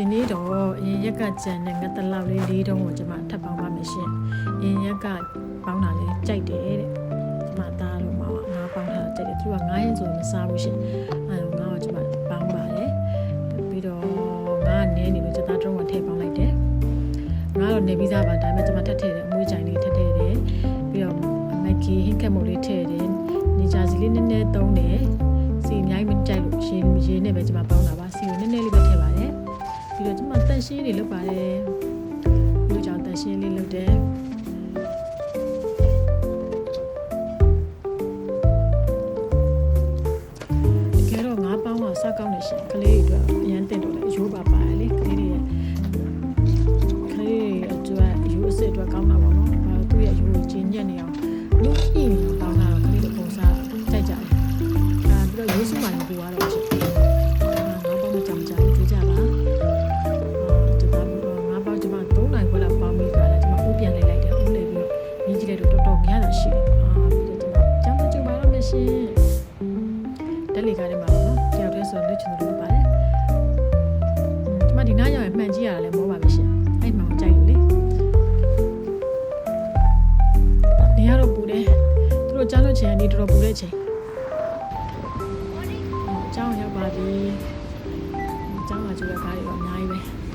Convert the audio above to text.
ဒီနေ့တော့အရင်ရက်ကကြံတဲ့ငတ်တလောက်လေး၄တုံးကိုကျွန်မထပ်ပေါင်းပါမယ်ရှင်အရင်ရက်ကပေါင်းတာလေးကြိုက်တယ်တဲ့ကျွန်မသားလို့မှာငါပေါင်းထားတာကြိုက်တယ်သူက9ရက်ဆိုမစားဘူးရှင်အဲတော့ငါကကျွန်မပေါင်းပါတယ်ပြီးတော့ငါကနည်းနေလို့ကျွန်တော်တုံးကထည့်ပေါင်းလိုက်တယ်ငါတော့နေပြီးသားပါဒါပေမဲ့ကျွန်မထပ်ထည့်တယ်အမွှေးကြိုင်လေးထပ်ထည့်တယ်ပြီးတော့မက်ကီဟင်းကက်မို့လေးထည့်တယ်နေကြစီလေးနည်းနည်းသုံးတယ်စီအများကြီးမကြိုက်လို့ရေနဲ့ပဲကျွန်မပေါင်းတာပါစီကိုနည်းနည်းလေးပဲထည့်ပါတယ်ပြီးတော့ကျွန်မတန်ရှင်းလေးလုပ်ပါတယ်ဒီကြောင့်တန်ရှင်းလေးလုပ်တယ်တကယ်တော့ငါးပေါင်းကစကောက်နေရှင်ကလေးတွေအတွက်အရန်တင်တော့လေရိုးပါပါတယ်လေကလေးတွေအတွက်ရိုးအစ်စ်အတွက်ကောင်းတာပေါ့နော်သူ့ရဲ့ရိုးကိုကျဉ်ညက်နေအောင်လူကြည့်နေပေါင်းတာကလေးတွေပုံစားကြိုက်ကြတယ်ပြီးတော့ရိုးစုမှလည်းပြောရတော့ရှင်ငါးပေါင်းမကြောင်ကြဘူးကြည့်ကြပါရှိတယ်ကျမ်းမကျပါတော့မယ်ရှင်တက်လေကားထဲမှာပေါ့နော်တယောက်တည်းဆိုလွတ်ချင်လို့ပါတယ်ကျမဒီနားရောက်ရင်မှန်ကြည့်ရတယ်လည်းမောပါပြီရှင်အဲ့မှန်ကိုကြိုက်လို့လေနေရတော့ပူတယ်သူတို့ကြားလို့ချင်နေတော်တော်ပူတဲ့ချိန်အကြောင်းရောက်ပါပြီအကြောင်းကကျိုးရကားတွေတော့အများကြီးပဲ